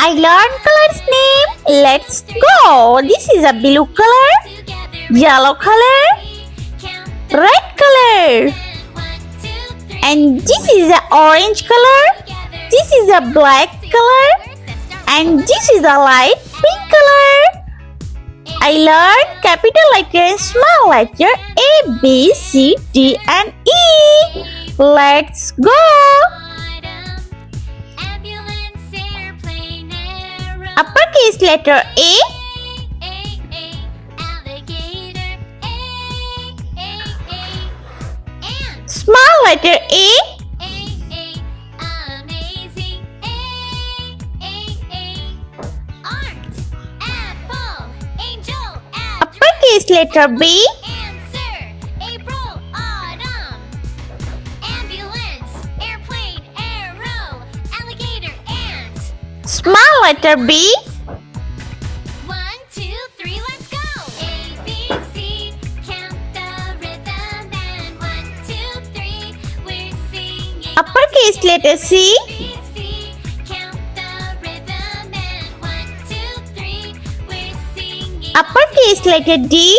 I learned colors name. Let's go. This is a blue color, yellow color, red color. And this is a orange color. This is a black color. And this is a light pink color. I learned capital letter and small letter A, B, C, D and E. Let's go. Uppercase letter A. Small letter A. Uppercase letter B. Small letter B. 1, 2, 3, let's go. A, B, C, count the rhythm and 1, 2, 3, we're singing. Uppercase letter C. A, B, C, count the rhythm and 1, 2, 3, we're singing. Uppercase letter D.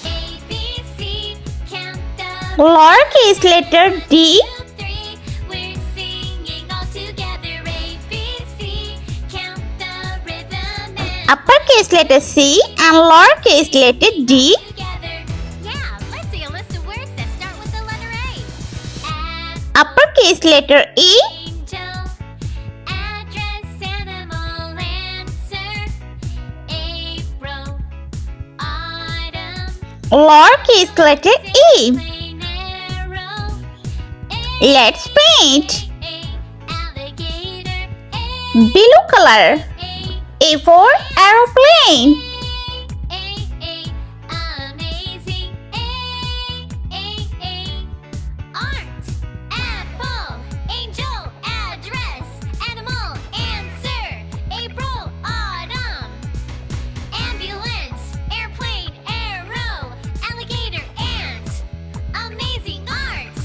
A, B, C, count the Lowercase letter D. 1, 2, 3, we're singing all together. A, B, C, count the rhythm and Uppercase letter C and lowercase letter D. together. Yeah, let's see a list of words that start with the letter A. Uppercase letter E. Angel, address, animal, answer. April, autumn, Lowercase letter E. plain arrow. Let's paint. Alligator. Blue color. A for aeroplane. Amazing. Art, apple, angel, address, animal, answer. April, autumn. Ambulance, airplane, arrow, alligator, ant. Amazing art.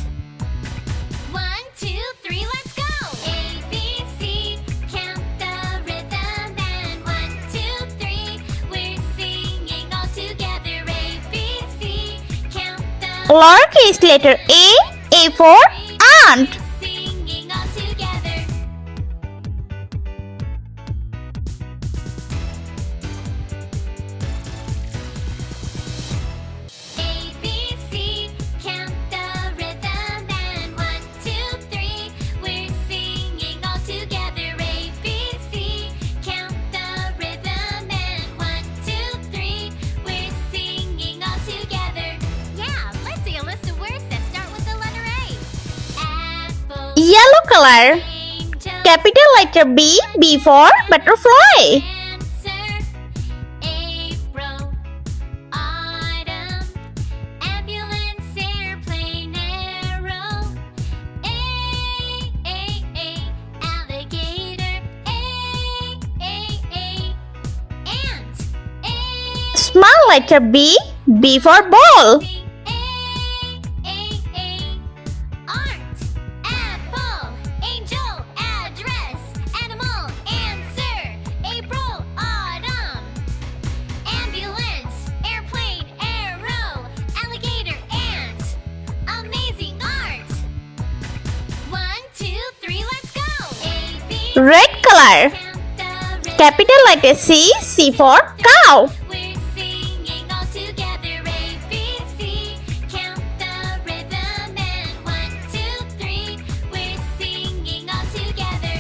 1, 2, 3, let's go. A, B, C, count the rhythm and 1, 2, 3, we're singing all together. A, B, C, count the Lowercase letter A for ant. singing all together. A, B, C, count the rhythm and 1, 2, 3, we're singing all together. A, B, C, count the rhythm and 1, 2, 3, we're singing all together. Yeah, let's see a list of words that start with the letter A. Apple, Yellow color. angel, Capital letter B. B for butterfly. answer. April, autumn, ambulance, airplane, arrow. Alligator. Ant. Small letter B. B for ball. Art, apple, angel, address, animal, answer. April, autumn. Ambulance, airplane, arrow, alligator, ant. Amazing art. 1, 2, 3, let's go. A, B, Red color. count the rhythm. Capital letter C. C for cow. We're singing all together. A, B, C, count the rhythm and 1, 2, 3, we're singing all together.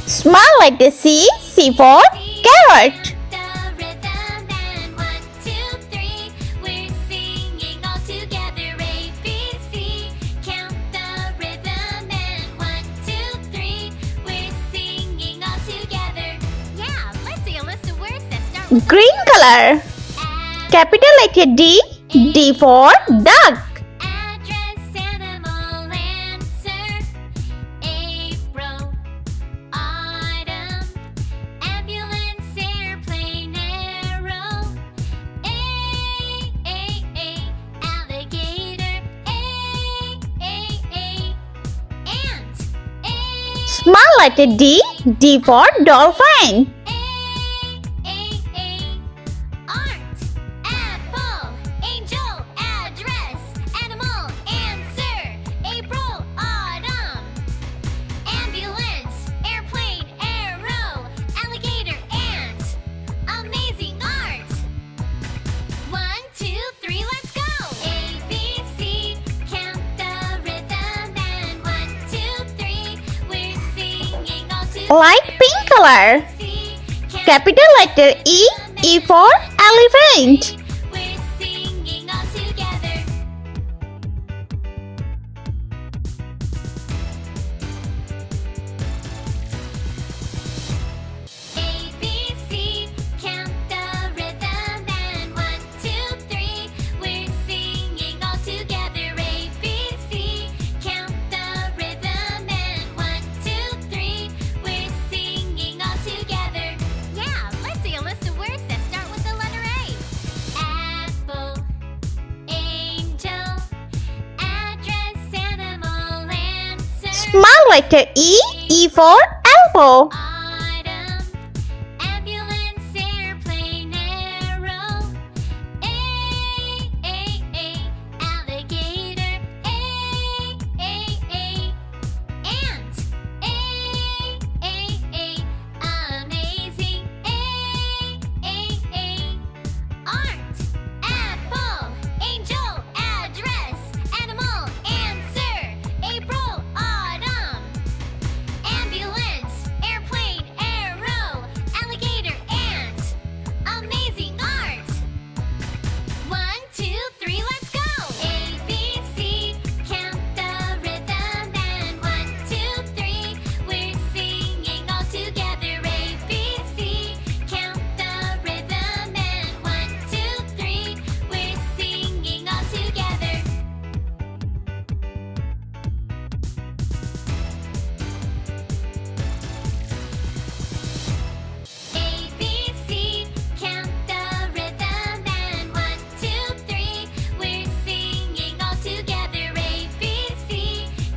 Small letter C. C for carrot. The rhythm and 1, 2, 3, we're singing all together. A, B, C, count the rhythm and 1, 2, 3, we're singing all together. Yeah, let's see a list of words that start with Green color. Capital letter D. D for duck. address, animal, answer. April, autumn, ambulance, Small letter D. D for dolphin. Art, apple, angel, address, animal, answer, April, autumn, ambulance, airplane, arrow, alligator, ant, amazing art. 1, 2, 3, let's go. A, B, C, count the rhythm and 1, 2, 3, we're singing all together. Light pink color. C, count Capital letter E. E for elephant. we're singing all together. A, B, C, count the rhythm and 1, 2, 3, we're singing all together. A, B, C, count the rhythm and 1, 2, 3, we're singing all together. Yeah, let's see a list of words that start with the letter A. Apple, angel, address, animal, answer. Small letter E. E for apple. Autumn, ambulance, airplane, arrow. A, alligator. A, ant. A, amazing. A, art, apple, angel, address, animal, answer, April, autumn, ambulance, airplane, arrow, alligator, ant, amazing art. 1, 2, 3, let's go. A, B, C, count the rhythm and 1, 2, 3, we're singing all together. A, B, C, count the rhythm and 1, 2, 3, we're singing all together. A, B, C, count the rhythm and 1, 2, 3, we're singing all together. A, B, C,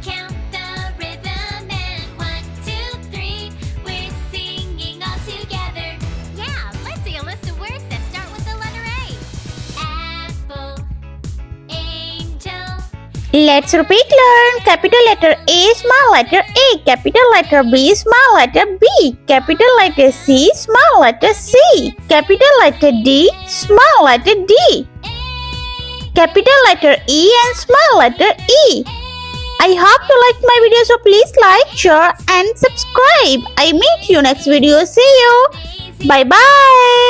count the rhythm and 1, 2, 3, we're singing all together. Yeah, let's see a list of words that start with the letter A. Apple, angel. Let's repeat learn. Capital letter A. Small letter A. Capital letter B. Small letter B. Capital letter C. Small letter C. Capital letter D. Small letter D. Capital letter E and small letter E. I hope you liked my video, so please like, share and subscribe. I meet you next video. See you. Bye bye.